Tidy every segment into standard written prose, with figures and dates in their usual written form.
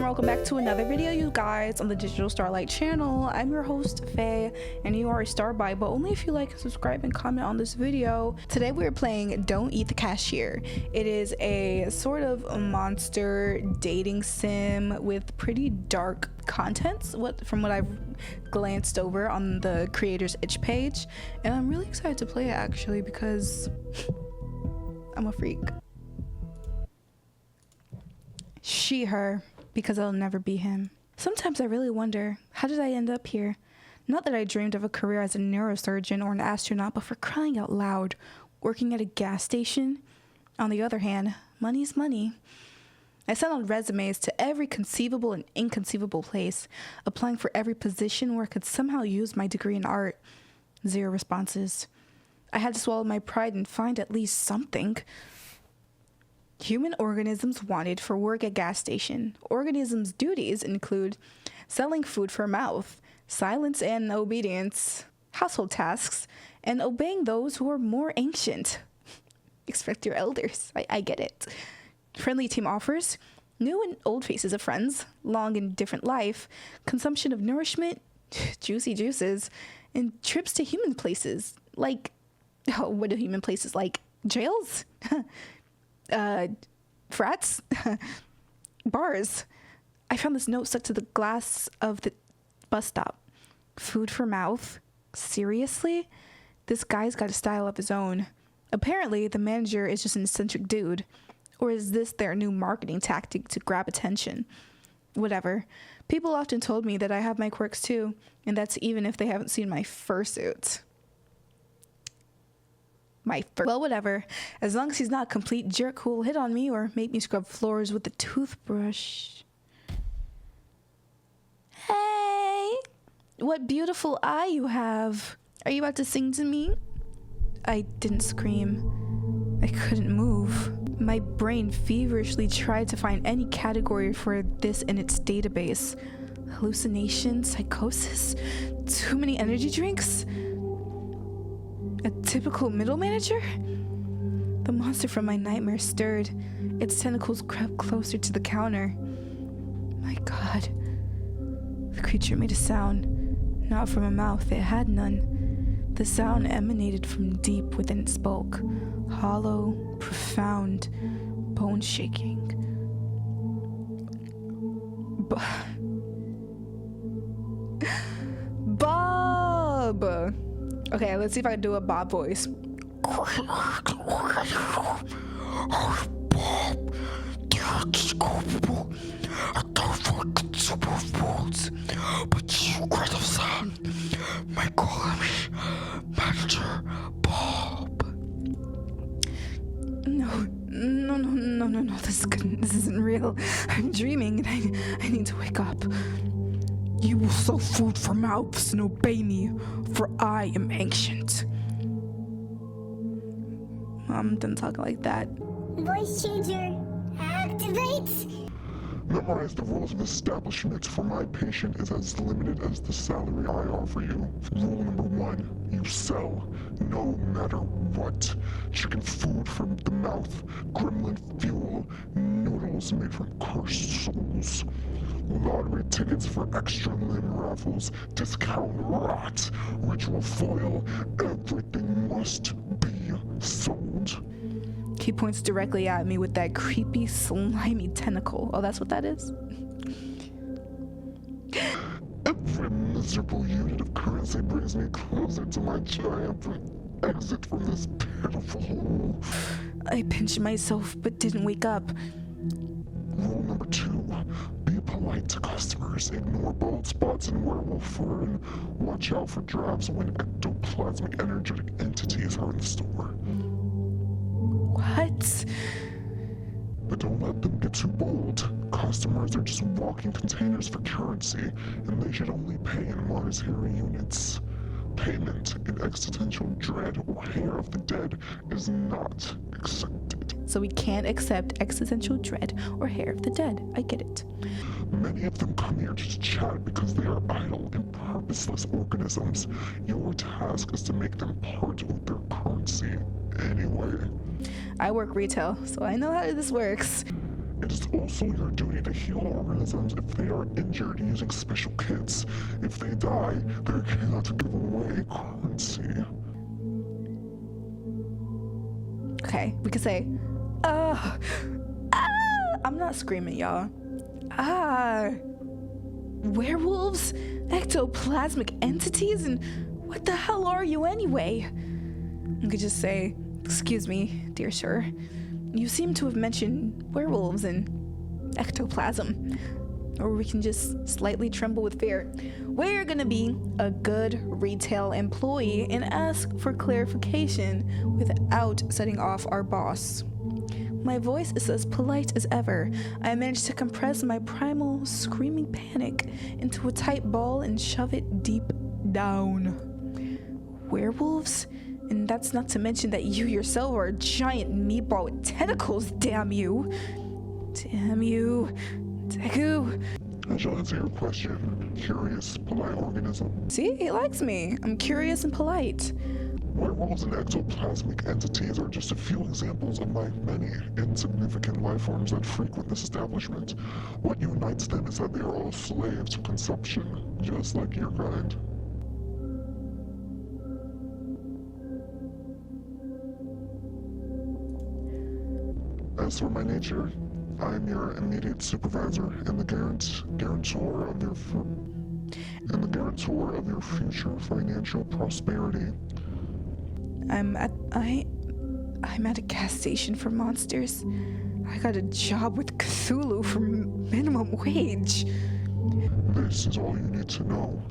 welcome back to another video, you guys, on the Digital Starlight channel. I'm your host, Faye, and you are a star by, but only if you like, subscribe, and comment on this video. Today we are playing Don't Eat the Cashier. It is a sort of a monster dating sim with pretty dark contents, from what I've glanced over on the creator's itch page, and I'm really excited to play it actually because I'm a freak. She, her, because I'll never be him. Sometimes I really wonder, how did I end up here? Not that I dreamed of a career as a neurosurgeon or an astronaut, but for crying out loud, working at a gas station? On the other hand, money's money. I sent out resumes to every conceivable and inconceivable place, applying for every position where I could somehow use my degree in art. 0 responses. I had to swallow my pride and find at least something. Human organisms wanted for work at gas station. Organisms' duties include selling food for mouth, silence and obedience, household tasks, and obeying those who are more ancient. Expect your elders. I get it. Friendly team offers, new and old faces of friends, long and different life, consumption of nourishment, juicy juices, and trips to human places. Like, oh, what do human places like? Jails? Frats? Bars. I found this note stuck to the glass of the bus stop. Food for mouth? Seriously? This guy's got a style of his own. Apparently, the manager is just an eccentric dude. Or is this their new marketing tactic to grab attention? Whatever. People often told me that I have my quirks too, and that's even if they haven't seen my fursuit. Well, whatever. As long as he's not a complete jerk who will hit on me or make me scrub floors with a toothbrush. Hey! What beautiful eye you have. Are you about to sing to me? I didn't scream. I couldn't move. My brain feverishly tried to find any category for this in its database. Hallucination, psychosis, too many energy drinks? A typical middle manager? The monster from my nightmare stirred. Its tentacles crept closer to the counter. My God. The creature made a sound. Not from a mouth, it had none. The sound emanated from deep within its bulk. Hollow, profound, bone-shaking. Bob! Okay, let's see if I can do a Bob voice. Bob, irrescapable. I don't want consumable worlds, but you grandson may call me Manager Bob. No, this isn't real. I'm dreaming and I need to wake up. You will sell food for mouths and obey me, for I am ancient. Mom didn't talk like that. Voice changer, activate! Memorize the rules of establishment, for my patient is as limited as the salary I offer you. Rule number 1, you sell, no matter what. Chicken food from the mouth, gremlin fuel, noodles made from cursed souls. Lottery tickets for extra limb raffles, discount rot, ritual foil, everything must be sold. He points directly at me with that creepy, slimy tentacle. Oh, that's what that is? Every miserable unit of currency brings me closer to my triumphant exit from this pitiful hole. I pinched myself but didn't wake up. Rule number 2, be polite to customers, ignore bald spots and werewolf fur, and watch out for drafts when ectoplasmic energetic entities are in the store. What? But don't let them get too bold. Customers are just walking containers for currency, and they should only pay in monetary units. Payment in existential dread or hair of the dead is not accepted. So we can't accept existential dread or hair of the dead. I get it. Many of them come here to chat because they are idle and purposeless organisms. Your task is to make them part of their currency anyway. I work retail, so I know how this works. It is also your duty to heal organisms if they are injured using special kits. If they die, they cannot give away currency. Okay, we could say, I'm not screaming, y'all. Werewolves? Ectoplasmic entities? And what the hell are you anyway? We could just say, excuse me, dear sir. You seem to have mentioned werewolves and ectoplasm. Or we can just slightly tremble with fear. We're gonna be a good retail employee and ask for clarification without setting off our boss. My voice is as polite as ever. I managed to compress my primal screaming panic into a tight ball and shove it deep down. Werewolves? And that's not to mention that you yourself are a giant meatball with tentacles, damn you. Damn you. Deku. I shall answer your question. Curious, polite organism. See, he likes me. I'm curious and polite. Werewolves and ectoplasmic entities are just a few examples of my many insignificant life forms that frequent this establishment. What unites them is that they are all slaves to consumption, just like your kind. As for my nature, I am your immediate supervisor and the guarantor of your future financial prosperity. I'm at a gas station for monsters. I got a job with Cthulhu for minimum wage. This is all you need to know.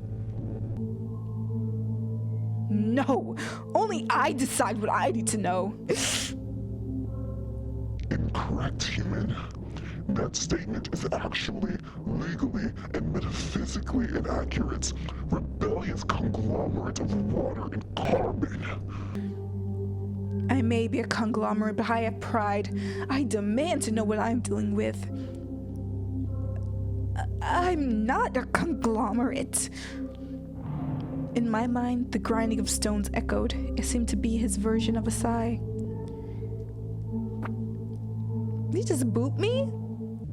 No, only I decide what I need to know. Incorrect, human. That statement is actually legally and metaphysically inaccurate. Rebellious conglomerate of water and carbon. I may be a conglomerate, but I have pride. I demand to know what I'm dealing with. I'm not a conglomerate. In my mind, the grinding of stones echoed. It seemed to be his version of a sigh. Did he just boot me?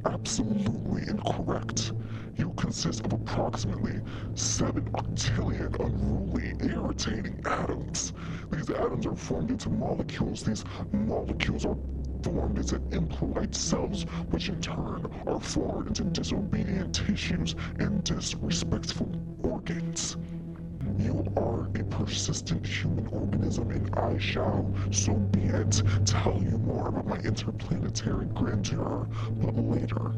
Absolutely incorrect. You consist of approximately 7 octillion unruly, irritating atoms. These atoms are formed into molecules. These molecules are formed into impolite cells, which in turn are formed into disobedient tissues and disrespectful organs. You are a persistent human organism, and I shall, so be it, tell you more about my interplanetary grandeur, but later.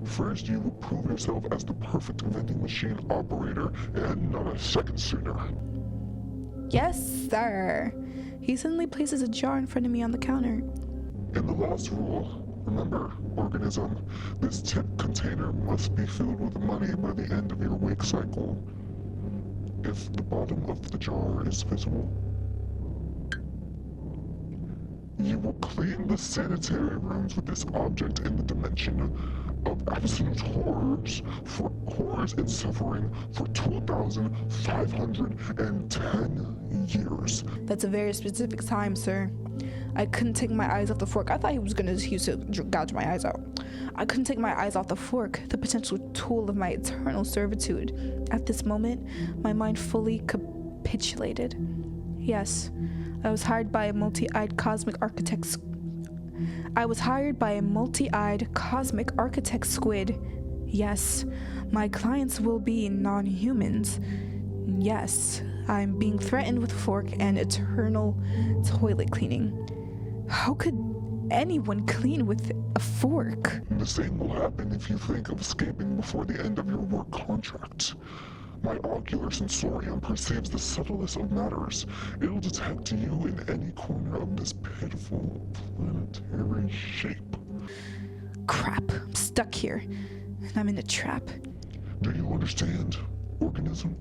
First, you will prove yourself as the perfect vending machine operator, and not a second sooner. Yes, sir. He suddenly places a jar in front of me on the counter. And the last rule, remember, organism, this tip container must be filled with money by the end of your wake cycle. If the bottom of the jar is visible, you will clean the sanitary rooms with this object in the dimension of absolute horrors and suffering for 2,510 years. That's a very specific time, sir. I couldn't take my eyes off the fork. I thought he was gonna use to gouge my eyes out. I couldn't take my eyes off the fork, the potential tool of my eternal servitude. At this moment, my mind fully capitulated. Yes, I was hired by a multi-eyed cosmic architect squid. Yes, my clients will be non-humans. Yes, I'm being threatened with fork and eternal toilet cleaning. How could anyone clean with a fork? The same will happen if you think of escaping before the end of your work contract. My ocular sensorium perceives the subtlest of matters. It'll detect you in any corner of this pitiful planetary shape. Crap, I'm stuck here, and I'm in a trap. Do you understand, organism?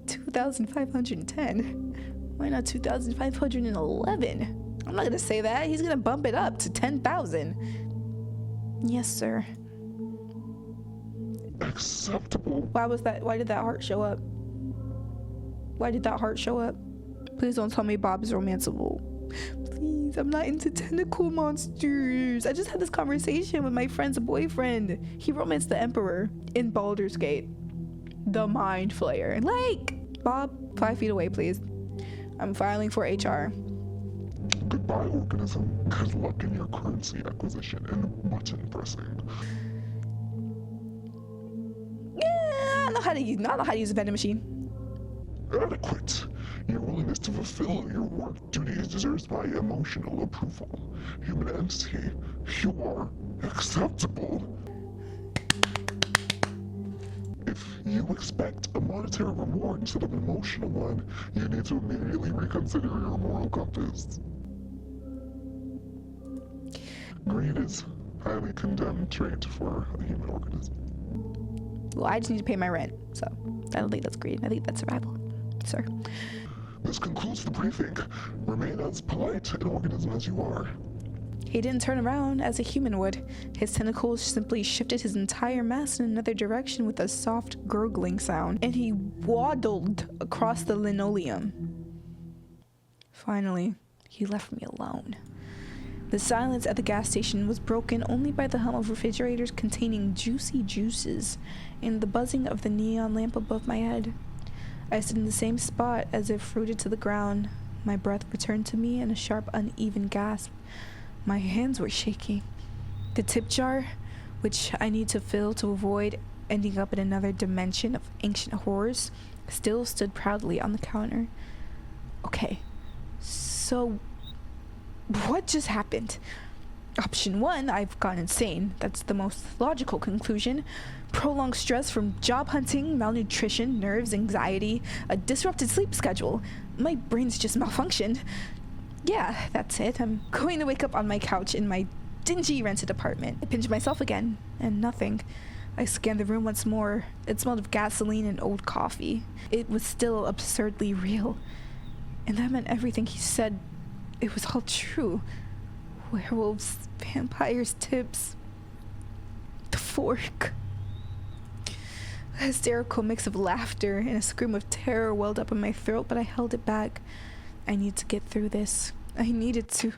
2,510? Why not 2,511? I'm not gonna say that. He's gonna bump it up to 10,000. Yes, sir. Acceptable. Why did that heart show up? Why did that heart show up? Please don't tell me Bob is romanceable. Please, I'm not into tentacle monsters. I just had this conversation with my friend's boyfriend. He romanced the Emperor in Baldur's Gate. The Mind Flayer. Like, Bob, 5 feet away, please. I'm filing for HR. Goodbye, organism. Good luck in your currency acquisition and button pressing. Yeah, I know how to use a vending machine. Adequate. Your willingness to fulfill your work duties deserves my emotional approval. Human entity, you are acceptable. If you expect a monetary reward instead of an emotional one, you need to immediately reconsider your moral compass. Greed is highly condemned trait for a human organism. Well, I just need to pay my rent, so I don't think that's greed. I think that's survival, sir. This concludes the briefing. Remain as polite an organism as you are. He didn't turn around as a human would. His tentacles simply shifted his entire mass in another direction with a soft gurgling sound, and he waddled across the linoleum. Finally, he left me alone. The silence at the gas station was broken only by the hum of refrigerators containing juicy juices and the buzzing of the neon lamp above my head. I stood in the same spot as if rooted to the ground. My breath returned to me in a sharp, uneven gasp. My hands were shaking. The tip jar, which I need to fill to avoid ending up in another dimension of ancient horrors, still stood proudly on the counter. Okay, so what just happened? Option 1, I've gone insane. That's the most logical conclusion. Prolonged stress from job hunting, malnutrition, nerves, anxiety, a disrupted sleep schedule. My brain's just malfunctioned. Yeah, that's it. I'm going to wake up on my couch in my dingy rented apartment. I pinched myself again, and nothing. I scanned the room once more. It smelled of gasoline and old coffee. It was still absurdly real. And that meant everything he said, it was all true. Werewolves, vampires, tips. The fork. A hysterical mix of laughter and a scream of terror welled up in my throat, but I held it back. I need to get through this. I needed to.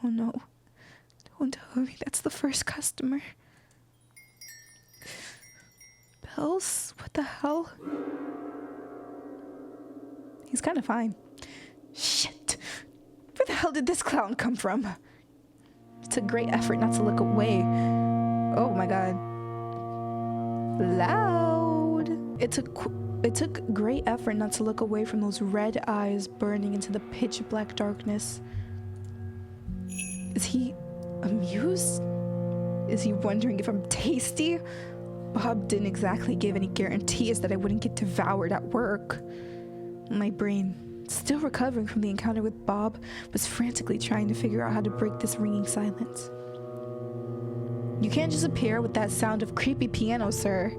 Oh no. Don't tell me that's the first customer. Bells? What the hell? He's kind of fine. Shit! Where the hell did this clown come from? It's a great effort not to look away. Oh my god. Loud! It took great effort not to look away from those red eyes burning into the pitch black darkness. Is he amused? Is he wondering if I'm tasty? Bob didn't exactly give any guarantees that I wouldn't get devoured at work. My brain, still recovering from the encounter with Bob, was frantically trying to figure out how to break this ringing silence. You can't just appear with that sound of creepy piano, sir.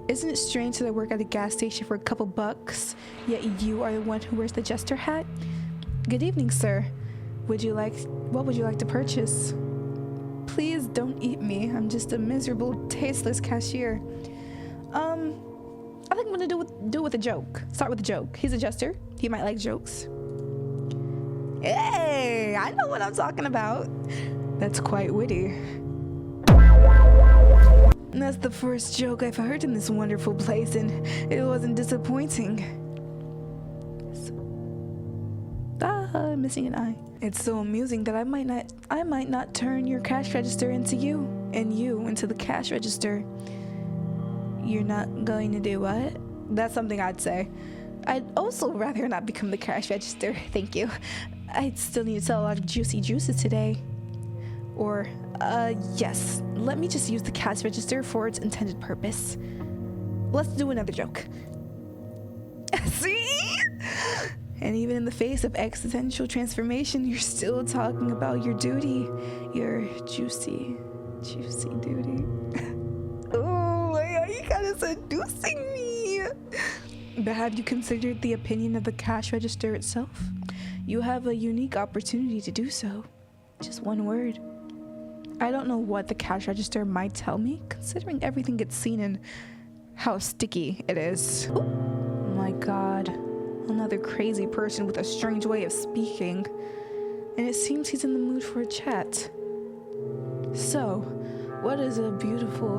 Isn't it strange that I work at a gas station for a couple bucks, yet you are the one who wears the jester hat? Good evening, sir. What would you like to purchase? Please don't eat me. I'm just a miserable, tasteless cashier. I think I'm gonna do it with a joke. Start with a joke. He's a jester. He might like jokes. Hey, I know what I'm talking about. That's quite witty. That's the first joke I've heard in this wonderful place, and it wasn't disappointing. Missing an eye. It's so amusing that I might not turn your cash register into you, and you into the cash register. You're not going to do what? That's something I'd say. I'd also rather not become the cash register, thank you. I'd still need to sell a lot of juicy juices today. Or, yes, let me just use the cash register for its intended purpose. Let's do another joke. See? And even in the face of existential transformation, you're still talking about your duty. Your juicy duty. Oh my god, you kind of seducing me. But have you considered the opinion of the cash register itself? You have a unique opportunity to do so. Just one word. I don't know what the cash register might tell me, considering everything it's seen and how sticky it is. Oh my god. another crazy person with a strange way of speaking, and it seems he's in the mood for a chat. So, what is a beautiful,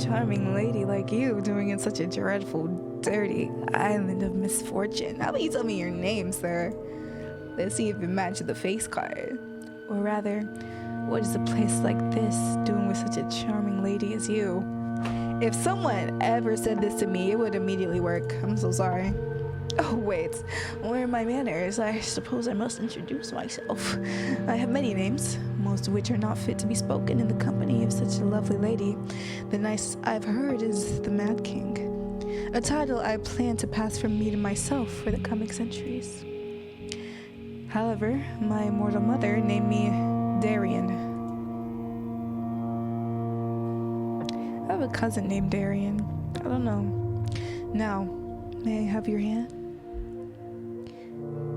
charming lady like you doing in such a dreadful, dirty island of misfortune? How about you tell me your name, sir? Let's see if it matches the face card. Or rather, what is a place like this doing with such a charming lady as you? If someone ever said this to me, it would immediately work. I'm so sorry. Oh wait, where are my manners? I suppose I must introduce myself. I have many names, most of which are not fit to be spoken in the company of such a lovely lady. The nicest I've heard is the Mad King, a title I plan to pass from me to myself for the coming centuries. However, my immortal mother named me Darien. I have a cousin named Darien. I don't know. Now, may I have your hand?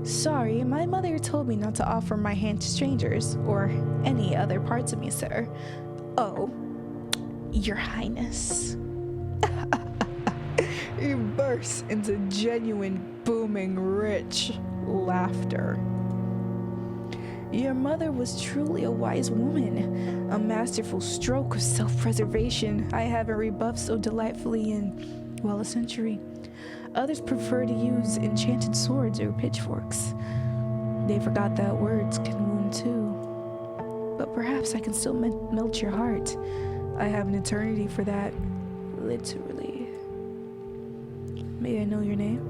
Sorry, my mother told me not to offer my hand to strangers, or any other parts of me, sir. Oh, your highness. He bursts into genuine, booming, rich laughter. Your mother was truly a wise woman, a masterful stroke of self-preservation I haven't rebuffed so delightfully in, well, a century. Others prefer to use enchanted swords or pitchforks. They forgot that words can wound too. But perhaps I can still melt your heart. I have an eternity for that, literally. May I know your name?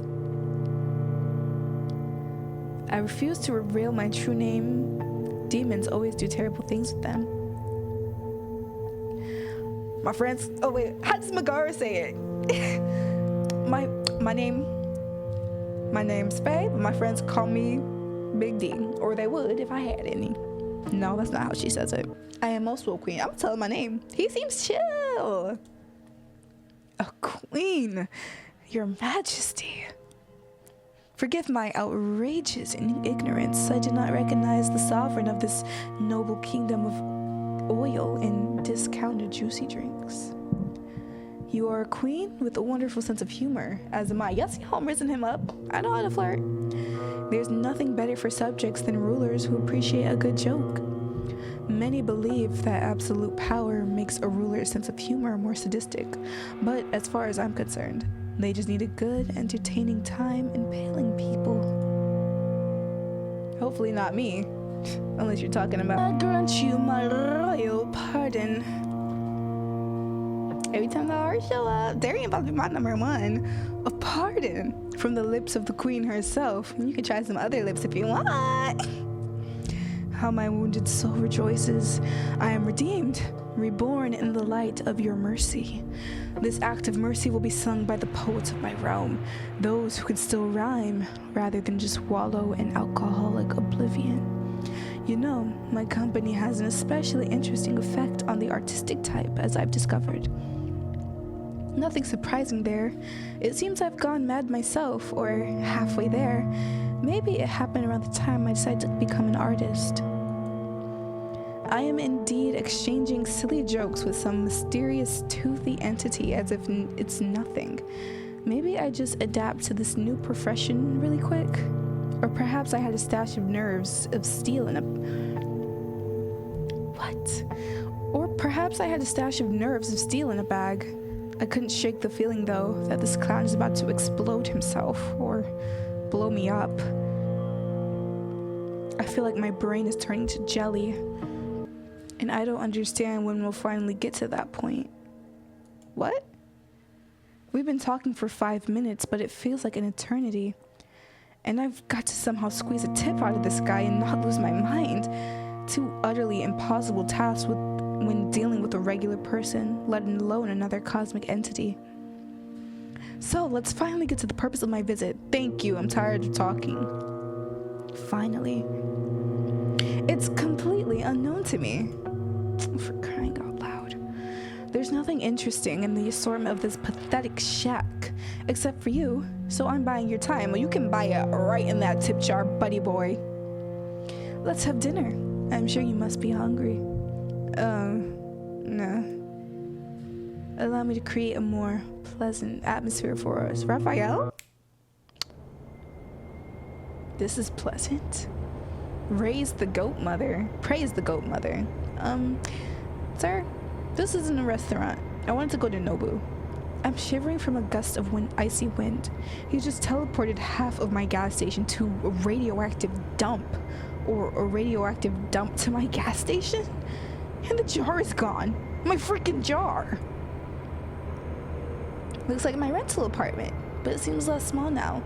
I refuse to reveal my true name. Demons always do terrible things with them. My friends, oh wait, how does Megara say it? My name's Faye, but my friends call me Big D, or they would if I had any. No, that's not how she says it. I am also a queen. I'm telling my name. He seems chill. A queen, your majesty. Forgive my outrageous ignorance. I did not recognize the sovereign of this noble kingdom of oil and discounted juicy drinks. You are a queen with a wonderful sense of humor, as am I. Y'all see how I'm raising him up? I know how to flirt. There's nothing better for subjects than rulers who appreciate a good joke. Many believe that absolute power makes a ruler's sense of humor more sadistic, but as far as I'm concerned, they just need a good, entertaining time impaling people. Hopefully not me, unless you're talking about I grant you my royal pardon. Every time the R's show up, Darien about to be my number one. A pardon from the lips of the queen herself. You can try some other lips if you want. How my wounded soul rejoices. I am redeemed, reborn in the light of your mercy. This act of mercy will be sung by the poets of my realm, those who can still rhyme rather than just wallow in alcoholic oblivion. You know, my company has an especially interesting effect on the artistic type, as I've discovered. Nothing surprising there. It seems I've gone mad myself, or halfway there. Maybe it happened around the time I decided to become an artist. I am indeed exchanging silly jokes with some mysterious toothy entity as if it's nothing. Maybe I just adapt to this new profession really quick. Or perhaps I had a stash of nerves of steel in a... What? Or perhaps I had a stash of nerves of steel in a bag. I couldn't shake the feeling, though, that this clown is about to explode himself or blow me up. I feel like my brain is turning to jelly, and I don't understand when we'll finally get to that point. What? We've been talking for 5 minutes, but it feels like an eternity. And I've got to somehow squeeze a tip out of this guy and not lose my mind. Two utterly impossible tasks when dealing with a regular person, let alone another cosmic entity. So let's finally get to the purpose of my visit. Thank you, I'm tired of talking. Finally. It's completely unknown to me. For crying out loud. There's nothing interesting in the assortment of this pathetic shack, except for you, so I'm buying your time. Well, you can buy it right in that tip jar, buddy boy. Let's have dinner. I'm sure you must be hungry. No. Allow me to create a more pleasant atmosphere for us. Raphael? This is pleasant. Praise the goat mother. Sir, this isn't a restaurant. I wanted to go to Nobu. I'm shivering from a gust of icy wind. He just teleported half of my gas station to a radioactive dump. Or a radioactive dump to my gas station? And the jar is gone. My freaking jar. Looks like my rental apartment, but it seems less small now.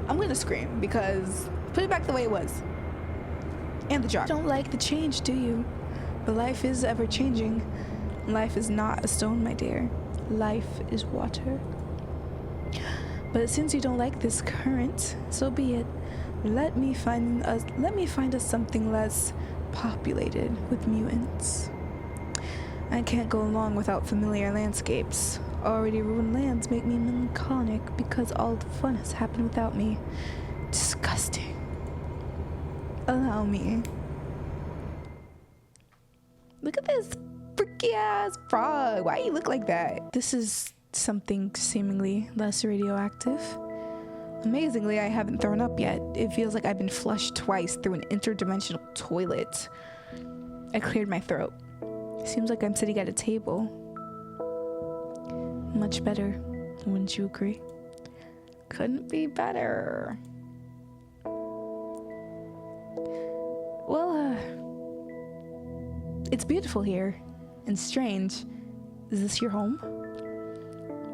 I'm gonna scream because put it back the way it was. And the jar. Don't like the change, do you? But life is ever changing. Life is not a stone, my dear. Life is water. But since you don't like this current, so be it. Let me find us something less populated with mutants. I can't go along without familiar landscapes. Already ruined lands make me melancholic because all the fun has happened without me. Disgusting. Allow me. Look at this freaky ass frog. Why you look like that? This is something seemingly less radioactive. Amazingly, I haven't thrown up yet. It feels like I've been flushed twice through an interdimensional toilet. I cleared my throat. Seems like I'm sitting at a table. Much better, wouldn't you agree? Couldn't be better. Well, it's beautiful here, and strange. Is this your home?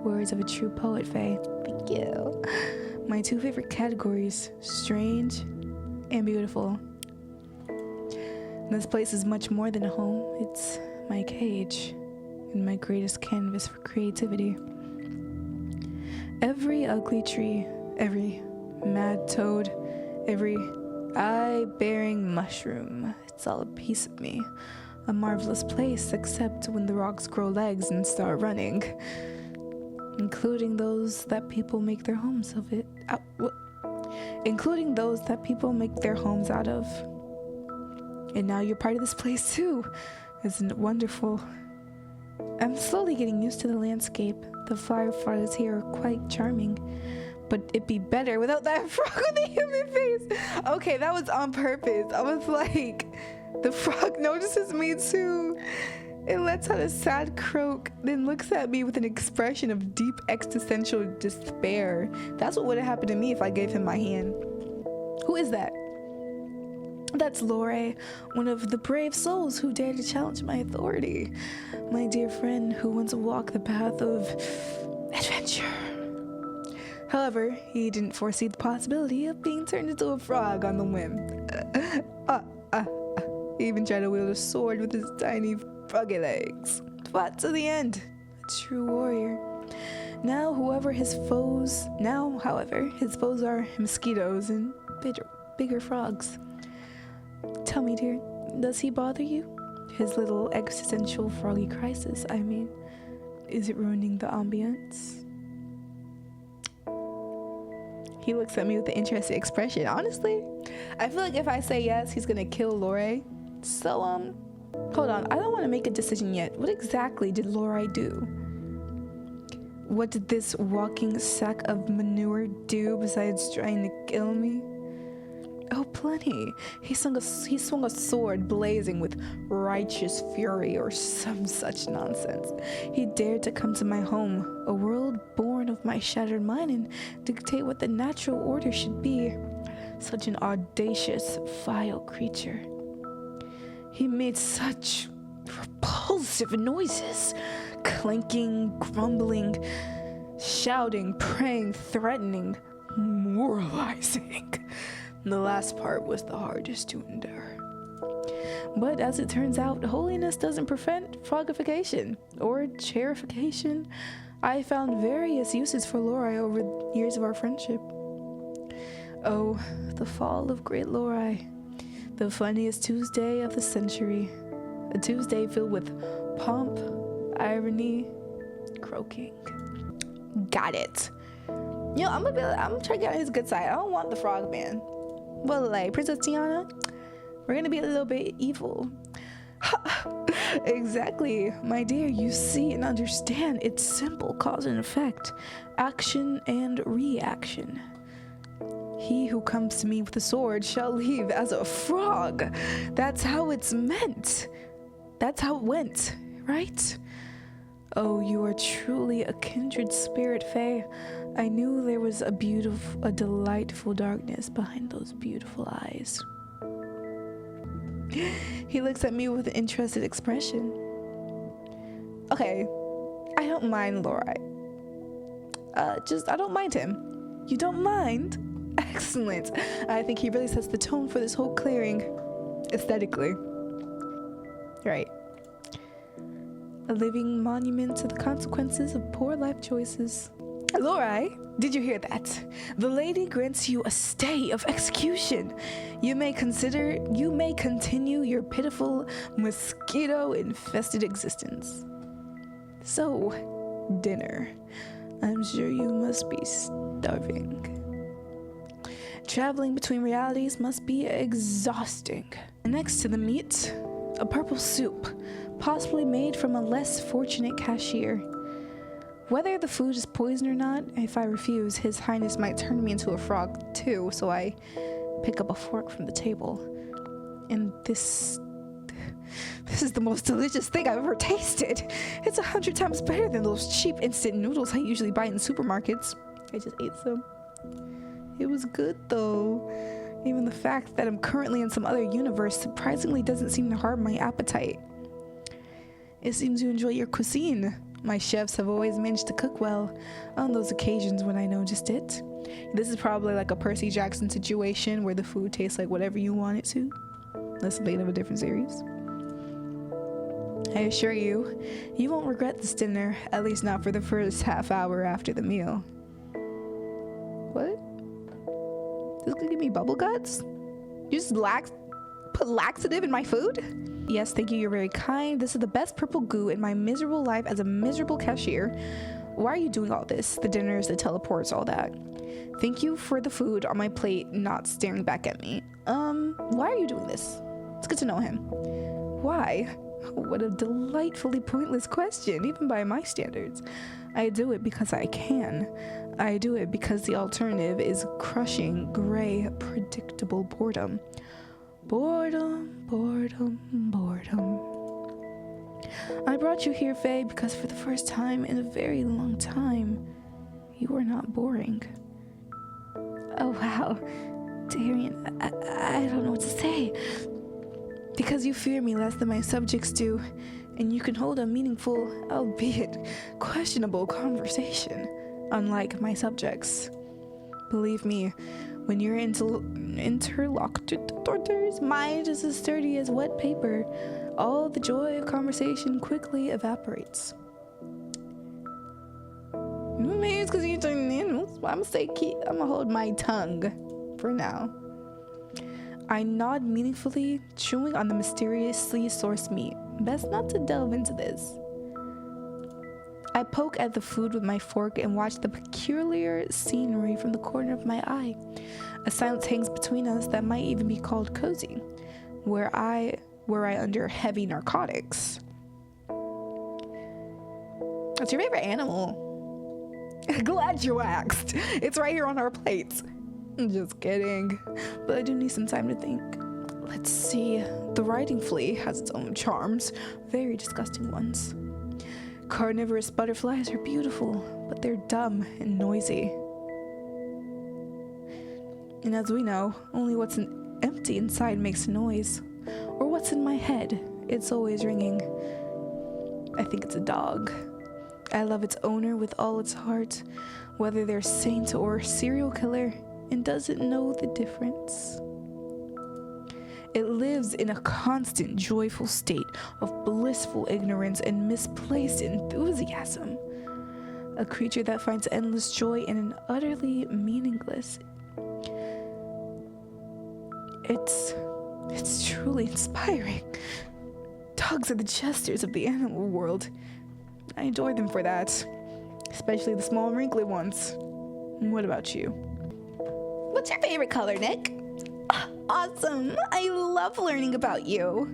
Words of a true poet, Faye. Thank you. My two favorite categories, strange and beautiful. This place is much more than a home. It's my cage and my greatest canvas for creativity. Every ugly tree, every mad toad, every eye-bearing mushroom, it's all a piece of me. A marvelous place, except when the rocks grow legs and start running. Including those that people make their homes of it. Including those that people make their homes out of. And now you're part of this place too. Isn't it wonderful? I'm slowly getting used to the landscape. The fireflies here are quite charming. But it'd be better without that frog with a human face. Okay, that was on purpose. I was like, the frog notices me too. It lets out a sad croak, then looks at me with an expression of deep existential despair. That's what would have happened to me if I gave him my hand. Who is that? That's Lore, one of the brave souls who dare to challenge my authority. My dear friend who once walked the path of adventure. However, he didn't foresee the possibility of being turned into a frog on the whim. He even tried to wield a sword with his tiny froggy legs. Fought to the end. A true warrior. Now, however, his foes are mosquitoes and bigger frogs. Tell me, dear, does he bother you? His little existential froggy crisis, I mean. Is it ruining the ambience? He looks at me with an interested expression. Honestly, I feel like if I say yes, he's gonna kill Lore. So, hold on. I don't want to make a decision yet. What exactly did Lore do? What did this walking sack of manure do besides trying to kill me? Oh, plenty. He swung a sword blazing with righteous fury or some such nonsense. He dared to come to my home, a world born of my shattered mind, and dictate what the natural order should be. Such an audacious, vile creature. He made such repulsive noises, clanking, grumbling, shouting, praying, threatening, moralizing. The last part was the hardest to endure. But as it turns out, holiness doesn't prevent frogification or chairification. I found various uses for Lore over the years of our friendship. Oh, the fall of great Lore. The funniest Tuesday of the century. A Tuesday filled with pomp, irony, croaking. Got it. You know, I'm trying to get on his good side. I don't want the frog man. Well, like, Princess Tiana, we're gonna be a little bit evil. Exactly, my dear. You see and understand. It's simple cause and effect. Action and reaction. He who comes to me with a sword shall leave as a frog. That's how it's meant. That's how it went, right? Oh, you are truly a kindred spirit, Faye. I knew there was a delightful darkness behind those beautiful eyes. He looks at me with an interested expression. Okay, I don't mind Lori. I don't mind him. You don't mind? Excellent. I think he really sets the tone for this whole clearing. Aesthetically. Right. A living monument to the consequences of poor life choices. Lori, did you hear that? The lady grants you a stay of execution. You may continue your pitiful, mosquito-infested existence. So, dinner. I'm sure you must be starving. Traveling between realities must be exhausting. Next to the meat, a purple soup, possibly made from a less fortunate cashier. Whether the food is poison or not, if I refuse, His Highness might turn me into a frog too, so I pick up a fork from the table. And this is the most delicious thing I've ever tasted. It's 100 times better than those cheap instant noodles I usually buy in supermarkets. I just ate some. It was good though. Even the fact that I'm currently in some other universe surprisingly doesn't seem to harm my appetite. It seems you enjoy your cuisine. My chefs have always managed to cook well on those occasions when I noticed it. This is probably like a Percy Jackson situation where the food tastes like whatever you want it to. That's made of a different series. I assure you, you won't regret this dinner, at least not for the first half hour after the meal. What? This gonna give me bubble guts? You just put laxative in my food? Yes, thank you, you're very kind. This is the best purple goo in my miserable life as a miserable cashier. Why are you doing all this? The dinners, the teleports, all that. Thank you for the food on my plate not staring back at me. Why are you doing this? It's good to know him. Why? What a delightfully pointless question, even by my standards. I do it because I can. I do it because the alternative is crushing, gray, predictable boredom. Boredom, boredom, boredom. I brought you here, Faye, because for the first time in a very long time, you are not boring. Oh, wow. Darien, I don't know what to say. Because you fear me less than my subjects do, and you can hold a meaningful, albeit questionable conversation, unlike my subjects. Believe me, when your interlocutor's mind is as sturdy as wet paper, all the joy of conversation quickly evaporates. Maybe it's because you're turning animals. I'm gonna hold my tongue for now. I nod meaningfully, chewing on the mysteriously sourced meat. Best not to delve into this. I poke at the food with my fork and watch the peculiar scenery from the corner of my eye. A silence hangs between us that might even be called cozy, where I under heavy narcotics. What's your favorite animal? Glad you asked. It's right here on our plates. Just kidding. But I do need some time to think. Let's see. The riding flea has its own charms, very disgusting ones. Carnivorous butterflies are beautiful, but they're dumb and noisy. And as we know, only what's empty inside makes noise. Or what's in my head, it's always ringing. I think it's a dog. I love its owner with all its heart, whether they're saint or serial killer, and doesn't know the difference. It lives in a constant joyful state of blissful ignorance and misplaced enthusiasm. A creature that finds endless joy in an utterly meaningless. It's truly inspiring. Dogs are the jesters of the animal world. I adore them for that, especially the small wrinkly ones. What about you? What's your favorite color, Nick? Awesome! I love learning about you.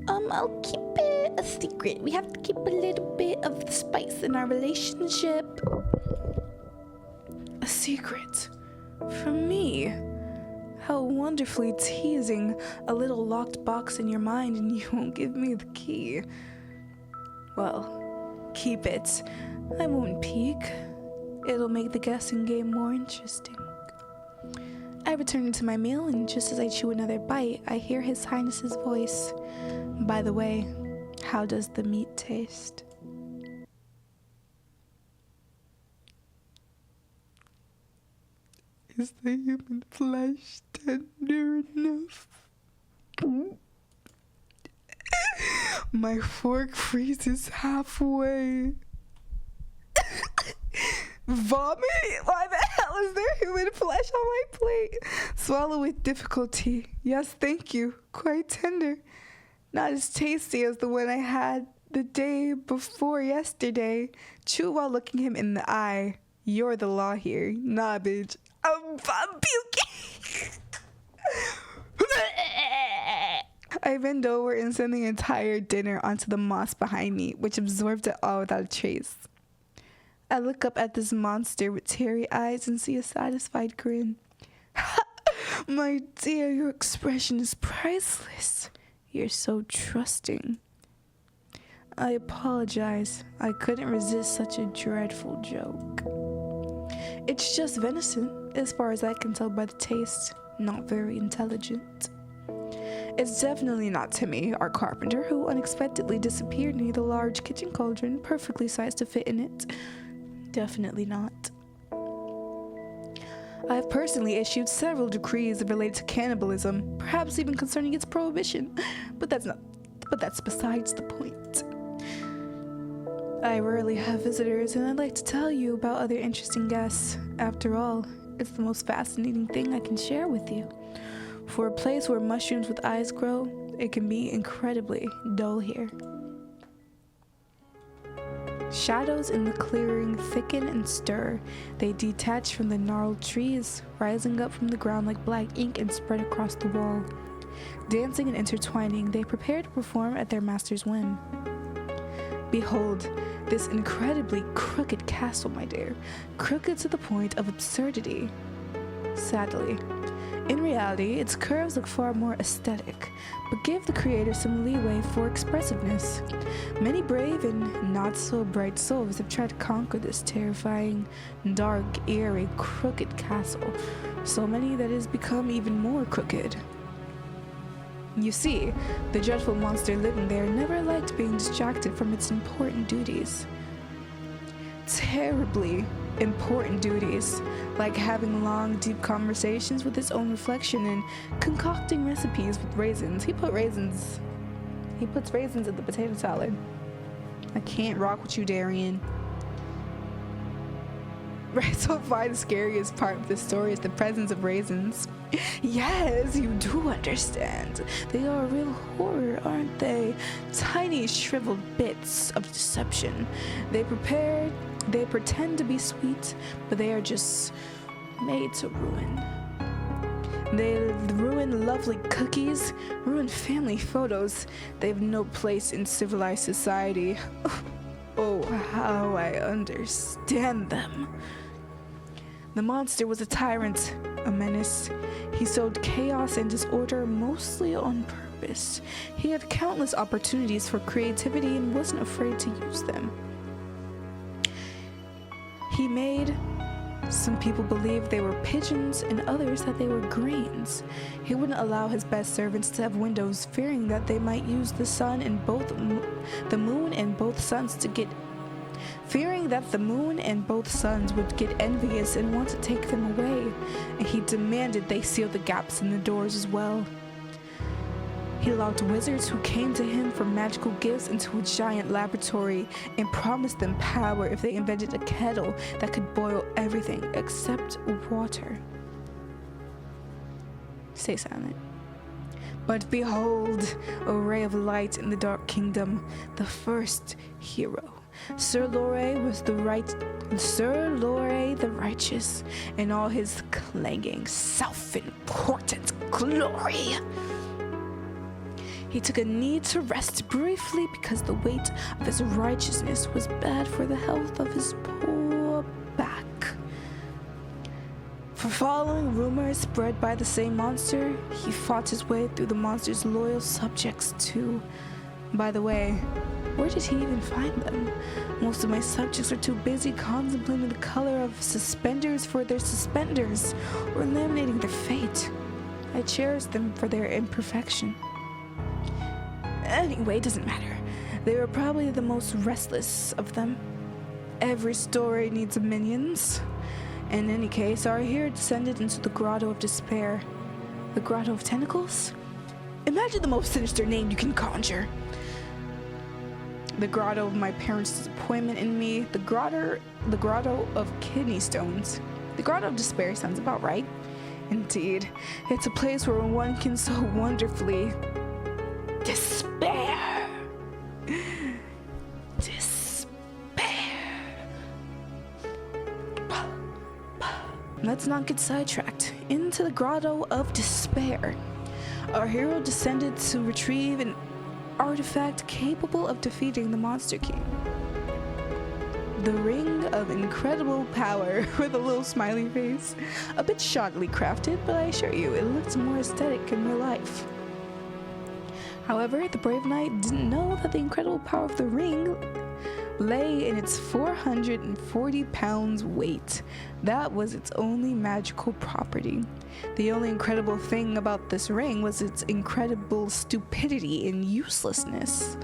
I'll keep it a secret. We have to keep a little bit of the spice in our relationship. A secret? From me? How wonderfully teasing, a little locked box in your mind and you won't give me the key. Well, keep it. I won't peek. It'll make the guessing game more interesting. I return to my meal, and just as I chew another bite, I hear His Highness's voice. By the way, how does the meat taste? Is the human flesh tender enough? My fork freezes halfway. Vomit? Why the hell is there human flesh on my plate? Swallow with difficulty. Yes, thank you. Quite tender. Not as tasty as the one I had the day before yesterday. Chew while looking him in the eye. You're the law here. Nah, bitch. I'm puking. I bend over and send the entire dinner onto the moss behind me, which absorbed it all without a trace. I look up at this monster with teary eyes and see a satisfied grin. My dear, your expression is priceless. You're so trusting. I apologize. I couldn't resist such a dreadful joke. It's just venison, as far as I can tell by the taste. Not very intelligent. It's definitely not Timmy, our carpenter, who unexpectedly disappeared near the large kitchen cauldron, perfectly sized to fit in it. Definitely not. I have personally issued several decrees related to cannibalism, perhaps even concerning its prohibition, but that's besides the point. I rarely have visitors, and I'd like to tell you about other interesting guests. After all, it's the most fascinating thing I can share with you. For a place where mushrooms with eyes grow, it can be incredibly dull here. Shadows in the clearing thicken and stir. They detach from the gnarled trees, rising up from the ground like black ink and spread across the wall. Dancing and intertwining, they prepare to perform at their master's whim. Behold, this incredibly crooked castle, my dear. Crooked to the point of absurdity. Sadly. In reality, its curves look far more aesthetic, but give the creator some leeway for expressiveness. Many brave and not-so-bright souls have tried to conquer this terrifying, dark, eerie, crooked castle, so many that it has become even more crooked. You see, the dreadful monster living there never liked being distracted from its important duties. Terribly important duties, like having long, deep conversations with his own reflection and concocting recipes with raisins. He puts raisins in the potato salad. I can't rock with you, Darien. Right, so far the scariest part of the story is the presence of raisins. Yes, you do understand. They are a real horror, aren't they? Tiny, shriveled bits of deception. They pretend to be sweet, but they are just made to ruin. They ruin lovely cookies, ruin family photos. They have no place in civilized society. Oh, how I understand them. The monster was a tyrant, a menace. He sowed chaos and disorder mostly on purpose. He had countless opportunities for creativity and wasn't afraid to use them. He made some people believe they were pigeons and others that they were grains. He wouldn't allow his best servants to have windows, fearing that they might use the sun and the moon and both suns would get envious and want to take them away, and he demanded they seal the gaps in the doors as well. He locked wizards who came to him for magical gifts into a giant laboratory and promised them power if they invented a kettle that could boil everything except water. Stay silent. But behold, a ray of light in the dark kingdom, the first hero. Sir Lorre the righteous, in all his clanging, self-important glory. He took a knee to rest briefly because the weight of his righteousness was bad for the health of his poor back. For Following rumors spread by the same monster, he fought his way through the monster's loyal subjects too. By the way, where did he even find them? Most of my subjects are too busy contemplating the color of suspenders for their suspenders or laminating their fate. I cherish them for their imperfection. Anyway, it doesn't matter. They were probably the most restless of them. Every story needs minions. In any case, our hero descended into the Grotto of Despair. The Grotto of Tentacles? Imagine the most sinister name you can conjure. The Grotto of my parents' disappointment in me. The Grotto of Kidney Stones. The Grotto of Despair sounds about right. Indeed, it's a place where one can so wonderfully despair. Let's not get sidetracked. Into the Grotto of Despair. Our hero descended to retrieve an artifact capable of defeating the Monster King. The Ring of Incredible Power, with a little smiley face. A bit shoddily crafted, but I assure you, it looks more aesthetic in real life. However, the brave knight didn't know that the incredible power of the ring lay in its 440 pounds weight. That was its only magical property. The only incredible thing about this ring was its incredible stupidity and uselessness.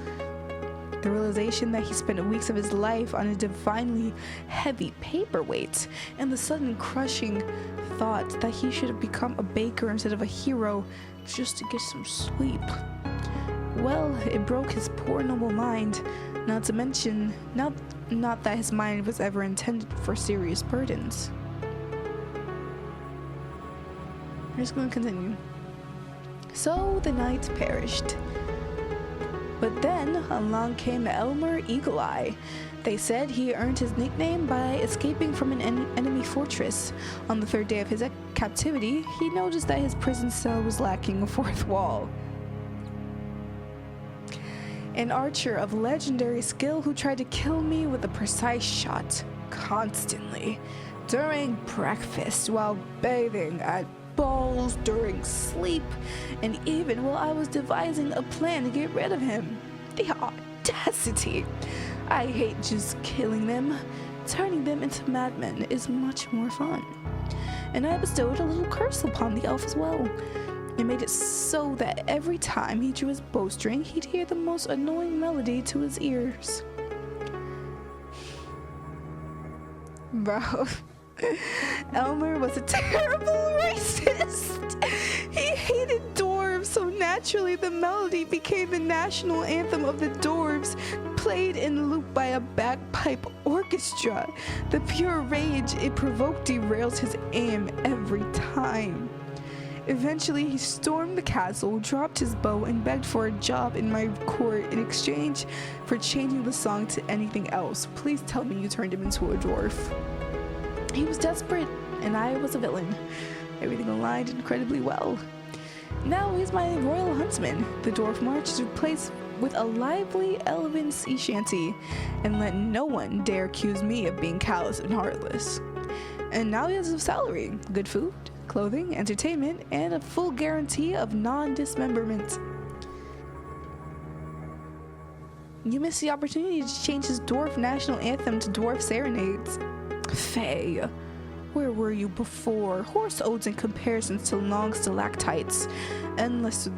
The realization that he spent weeks of his life on a divinely heavy paperweight, and the sudden crushing thought that he should have become a baker instead of a hero just to get some sleep. Well, it broke his poor noble mind, not to mention, not that his mind was ever intended for serious burdens. I'm just going to continue. So the knight perished. But then along came Elmer Eagle Eye. They said he earned his nickname by escaping from an enemy fortress. On the third day of his captivity, he noticed that his prison cell was lacking a fourth wall. An archer of legendary skill who tried to kill me with a precise shot, constantly, during breakfast, while bathing, at balls, during sleep, and even while I was devising a plan to get rid of him. The audacity! I hate just killing them. Turning them into madmen is much more fun. And I bestowed a little curse upon the elf as well. It made it so that every time he drew his bowstring, he'd hear the most annoying melody to his ears. Bro, Elmer was a terrible racist. He hated dwarves, so naturally the melody became the national anthem of the dwarves, played in loop by a bagpipe orchestra. The pure rage it provoked derails his aim every time. Eventually, he stormed the castle, dropped his bow, and begged for a job in my court in exchange for changing the song to anything else. Please tell me you turned him into a dwarf. He was desperate, and I was a villain. Everything aligned incredibly well. Now he's my royal huntsman. The dwarf march is replaced with a lively elven sea shanty, and let no one dare accuse me of being callous and heartless. And now he has a salary, good food, clothing, entertainment, and a full guarantee of non-dismemberment. You missed the opportunity to change his dwarf national anthem to dwarf serenades. Faye, where were you before? Horse odes and comparisons to long stalactites. Endless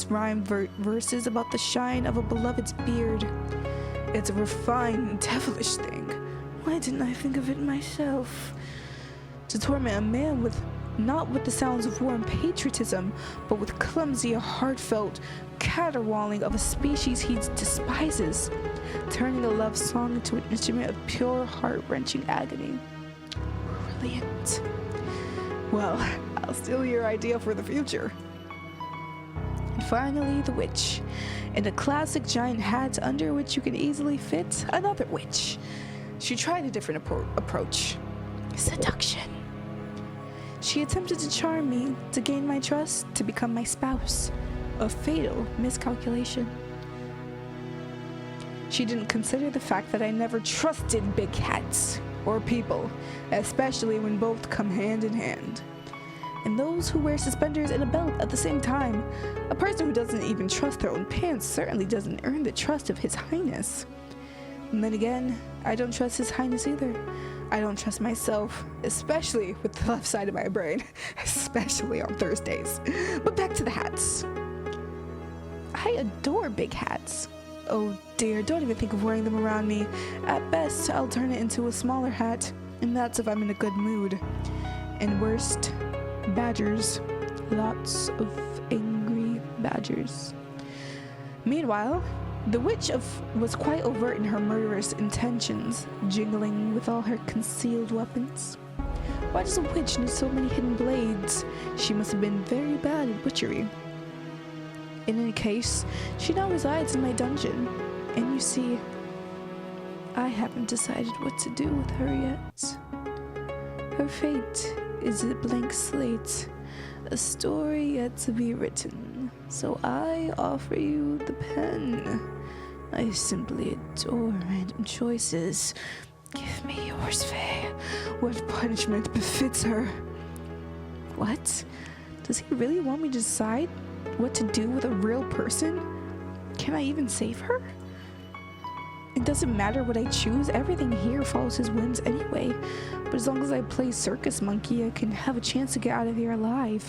rhyme verses about the shine of a beloved's beard. It's a refined, devilish thing. Why didn't I think of it myself? To torment a man not with the sounds of war and patriotism, but with clumsy, heartfelt caterwauling of a species he despises, turning a love song into an instrument of pure, heart-wrenching agony. Brilliant. Well, I'll steal your idea for the future. And finally, the witch. In a classic giant hat under which you can easily fit another witch. She tried a different approach. Seduction. She attempted to charm me, to gain my trust, to become my spouse. A fatal miscalculation. She didn't consider the fact that I never trusted big hats. or people, especially when both come hand in hand. And those who wear suspenders and a belt at the same time. A person who doesn't even trust their own pants certainly doesn't earn the trust of His Highness. And then again, I don't trust His Highness either. I don't trust myself, especially with the left side of my brain, especially on Thursdays. But back to the hats. I adore big hats. Oh dear, don't even think of wearing them around me. At best, I'll turn it into a smaller hat, and that's if I'm in a good mood. And worst, badgers. Lots of angry badgers. Meanwhile, the witch was quite overt in her murderous intentions, jingling with all her concealed weapons. Why does a witch need so many hidden blades? She must have been very bad at butchery. In any case, she now resides in my dungeon, and you see, I haven't decided what to do with her yet. Her fate is a blank slate, a story yet to be written, so I offer you the pen. I simply adore random choices. Give me yours, Faye. What punishment befits her? What? Does he really want me to decide what to do with a real person? Can I even save her? It doesn't matter what I choose, everything here follows his whims anyway. But as long as I play circus monkey, I can have a chance to get out of here alive.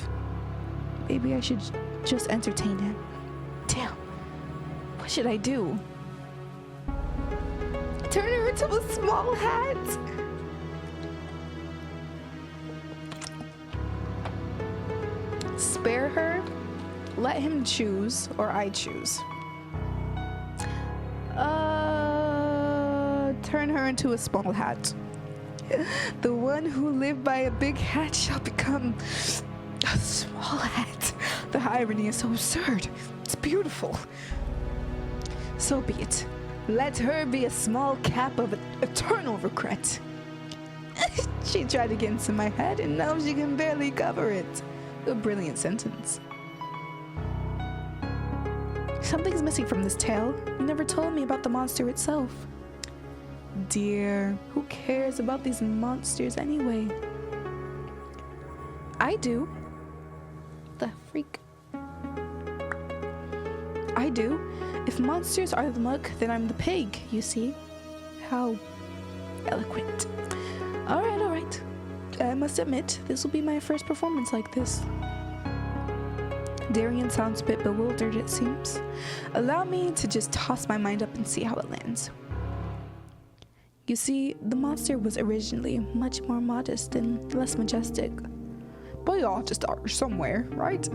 Maybe I should just entertain him. Damn. What should I do? Turn her into a small hat? Spare her? Let him choose, or I choose. Turn her into a small hat. The one who lived by a big hat shall become a small hat. The irony is so absurd. It's beautiful. So be it. Let her be a small cap of eternal regret. She tried to get into my head, and now she can barely cover it. A brilliant sentence. Something's missing from this tale. You never told me about the monster itself. Dear, who cares about these monsters anyway? I do. The freak. I do. If monsters are the muck, then I'm the pig, you see. How eloquent. Alright. I must admit, this will be my first performance like this. Darien sounds a bit bewildered, it seems. Allow me to just toss my mind up and see how it lands. You see, the monster was originally much more modest and less majestic. But you ought to start somewhere, right?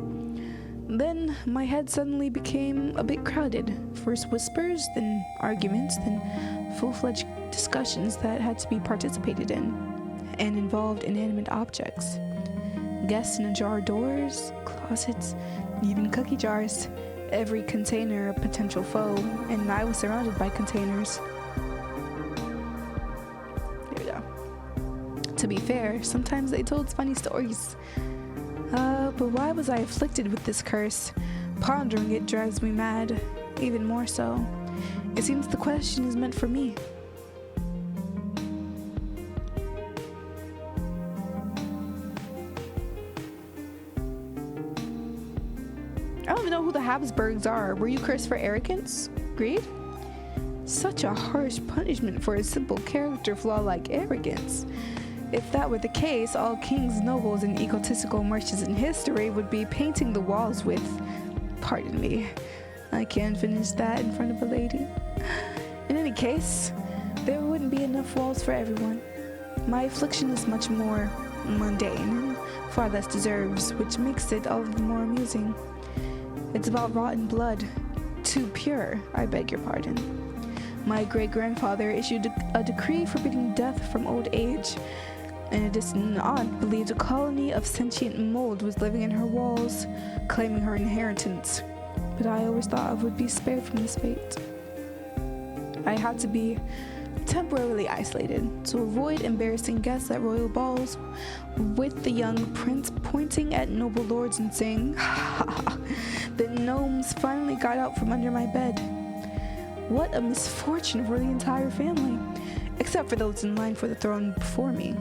Then my head suddenly became a bit crowded. First whispers, then arguments, then full-fledged discussions that had to be participated in and involved inanimate objects. Guests in ajar doors, closets, even cookie jars. Every container a potential foe, and I was surrounded by containers. There we go. To be fair, sometimes they told funny stories. But why was I afflicted with this curse? Pondering it drives me mad, even more so. It seems the question is meant for me. I don't even know who the Habsburgs are. Were you cursed for arrogance? Greed? Such a harsh punishment for a simple character flaw like arrogance. If that were the case, all kings, nobles, and egotistical merchants in history would be painting the walls with... Pardon me. I can't finish that in front of a lady. In any case, there wouldn't be enough walls for everyone. My affliction is much more mundane and far less deserves, which makes it all the more amusing. It's about rotten blood. Too pure, I beg your pardon. My great-grandfather issued a decree forbidding death from old age, and a distant aunt believed a colony of sentient mold was living in her walls, claiming her inheritance. But I always thought I would be spared from this fate. I had to be temporarily isolated to avoid embarrassing guests at royal balls, with the young prince pointing at noble lords and saying, "Ha ha!" The gnomes finally got out from under my bed. What a misfortune for the entire family. except for those in line for the throne before me.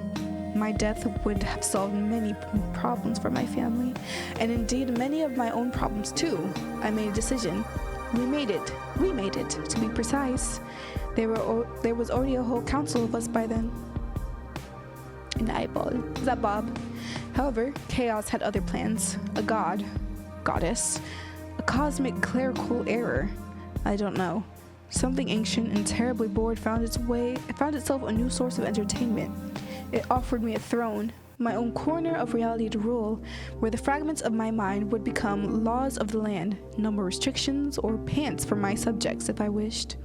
My death would have solved many problems for my family, and indeed many of my own problems too. I made a decision. We made it, to be precise. There was already a whole council of us by then. An eyeball. Is that Bob? However, Chaos had other plans. A goddess, a cosmic clerical error. I don't know. Something ancient and terribly bored found itself a new source of entertainment. It offered me a throne, my own corner of reality to rule, where the fragments of my mind would become laws of the land, no more restrictions or pants for my subjects if I wished.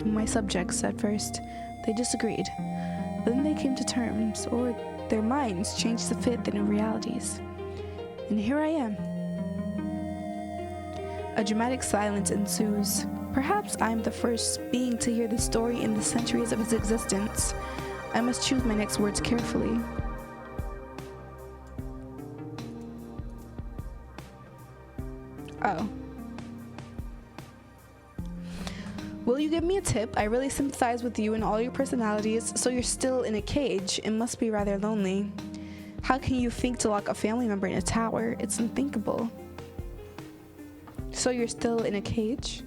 My subjects, at first, they disagreed. Then they came to terms, or their minds changed to fit the new realities. And here I am. A dramatic silence ensues. Perhaps I am the first being to hear the story in the centuries of its existence. I must choose my next words carefully. Oh. Will you give me a tip? I really sympathize with you and all your personalities, so you're still in a cage. It must be rather lonely. How can you think to lock a family member in a tower? It's unthinkable. So you're still in a cage?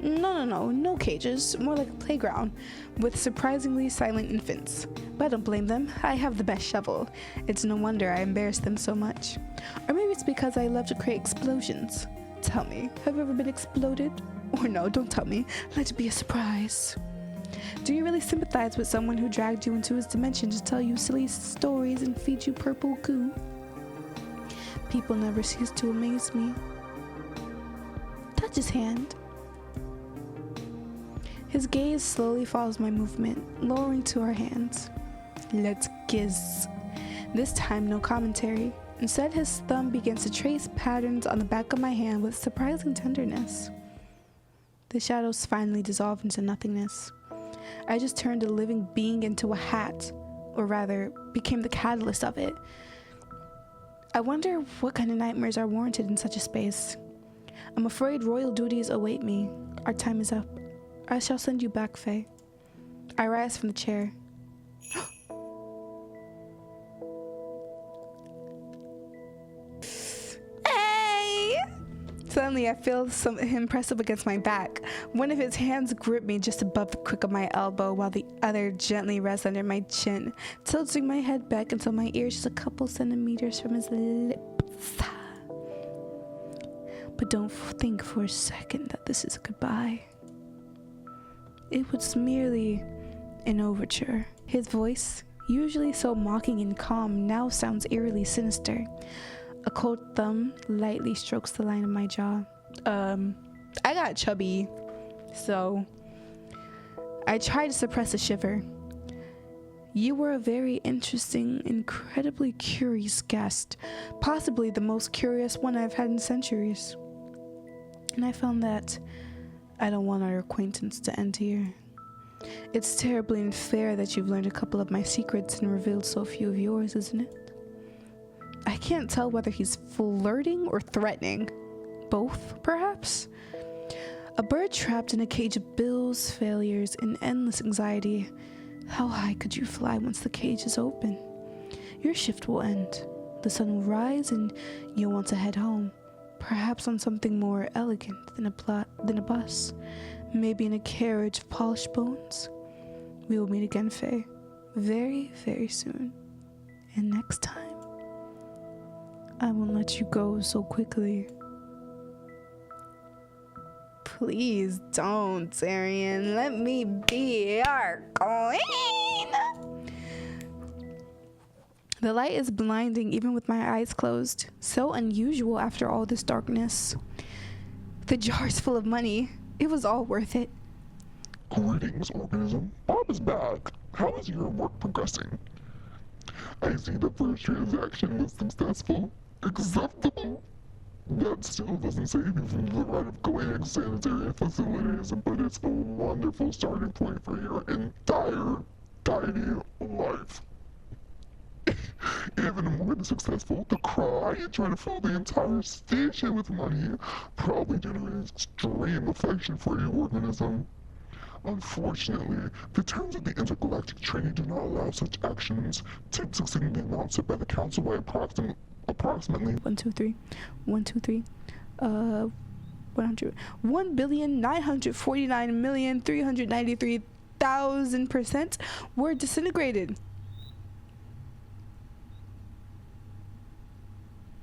No cages. More like a playground with surprisingly silent infants. But I don't blame them. I have the best shovel. It's no wonder I embarrass them so much. Or maybe it's because I love to create explosions. Tell me, have you ever been exploded? Or no, don't tell me. Let it be a surprise. Do you really sympathize with someone who dragged you into his dimension to tell you silly stories and feed you purple goo? People never cease to amaze me. Touch his hand. His gaze slowly follows my movement, lowering to our hands. Let's kiss. This time, no commentary. Instead, his thumb begins to trace patterns on the back of my hand with surprising tenderness. The shadows finally dissolve into nothingness. I just turned a living being into a hat, or rather, became the catalyst of it. I wonder what kind of nightmares are warranted in such a space. I'm afraid royal duties await me. Our time is up. I shall send you back, Faye. I rise from the chair. Hey! Suddenly, I feel him press up against my back. One of his hands grip me just above the crook of my elbow, while the other gently rests under my chin, tilting my head back until my ear is just a couple centimeters from his lips. But don't think for a second that this is a goodbye. It was merely an overture. His voice, usually so mocking and calm, now sounds eerily sinister. A cold thumb lightly strokes the line of my jaw. I got chubby, so I try to suppress a shiver. You were a very interesting, incredibly curious guest, possibly the most curious one I've had in centuries. And I found that I don't want our acquaintance to end here. It's terribly unfair that you've learned a couple of my secrets and revealed so few of yours, isn't it? I can't tell whether he's flirting or threatening. Both, perhaps? A bird trapped in a cage of bills, failures, and endless anxiety. How high could you fly once the cage is open? Your shift will end. The sun will rise and you'll want to head home. Perhaps on something more elegant than a bus. Maybe in a carriage of polished bones. We will meet again, Faye. Very, very soon. And next time, I won't let you go so quickly. Please don't, Darien. Let me be your queen. The light is blinding even with my eyes closed. So unusual after all this darkness. The jar's full of money. It was all worth it. Greetings, organism. Bob is back. How is your work progressing? I see the first transaction was successful. Acceptable. That still doesn't save you from the right of going sanitary facilities, but it's a wonderful starting point for your entire tiny life. Even more than successful, the cry trying to fill the entire station with money, probably due to an extreme affection for your organism. Unfortunately, the terms of the intergalactic treaty do not allow such actions. Tips exceeding the amount set by the council by approximately 1,949,393,000% were disintegrated.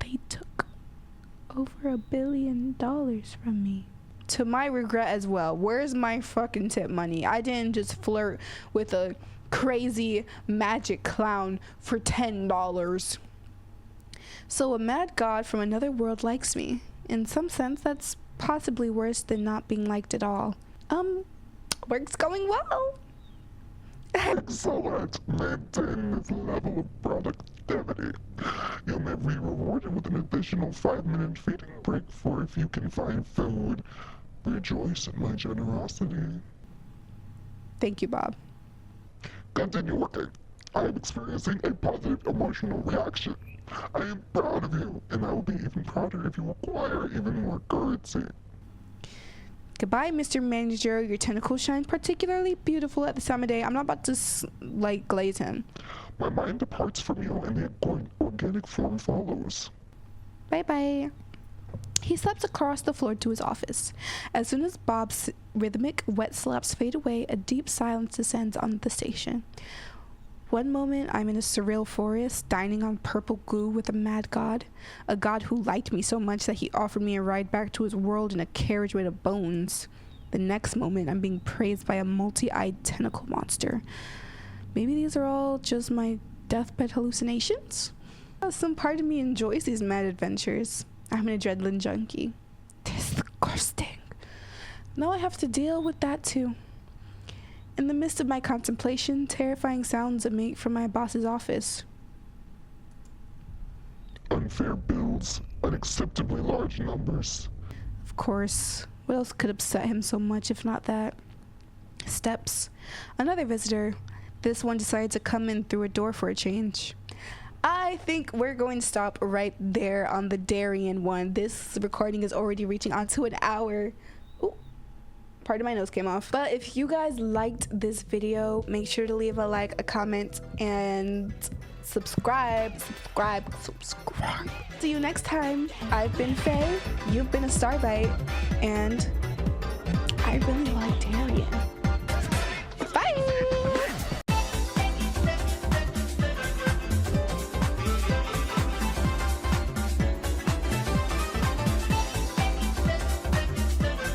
They took over $1 billion from me. To my regret as well. Where's my fucking tip money? I didn't just flirt with a crazy magic clown for $10. So a mad god from another world likes me. In some sense, that's possibly worse than not being liked at all. Work's going well. Excellent! Maintain this level of productivity. You may be rewarded with an additional 5-minute feeding break for if you can find food. Rejoice at my generosity. Thank you, Bob. Continue working. I am experiencing a positive emotional reaction. I am proud of you, and I will be even prouder if you acquire even more currency. Goodbye, Mr. Manager. Your tentacles shine particularly beautiful at this time of day. I'm not about to, glaze him. My mind departs from you, and the organic form follows. Bye-bye. He steps across the floor to his office. As soon as Bob's rhythmic wet slaps fade away, a deep silence descends on the station. One moment, I'm in a surreal forest, dining on purple goo with a mad god. A god who liked me so much that he offered me a ride back to his world in a carriage made of bones. The next moment, I'm being praised by a multi-eyed tentacle monster. Maybe these are all just my deathbed hallucinations? Some part of me enjoys these mad adventures. I'm an adrenaline junkie. Disgusting. Now I have to deal with that too. In the midst of my contemplation, terrifying sounds emit from my boss's office. Unfair bills, unacceptably large numbers. Of course. What else could upset him so much if not that? Steps. Another visitor. This one decided to come in through a door for a change. I think we're going to stop right there on the Darien one. This recording is already reaching onto an hour. Ooh, part of my nose came off. But if you guys liked this video, make sure to leave a like, a comment, and subscribe. See you next time. I've been Faye, you've been a Starbite, and I really like Darien.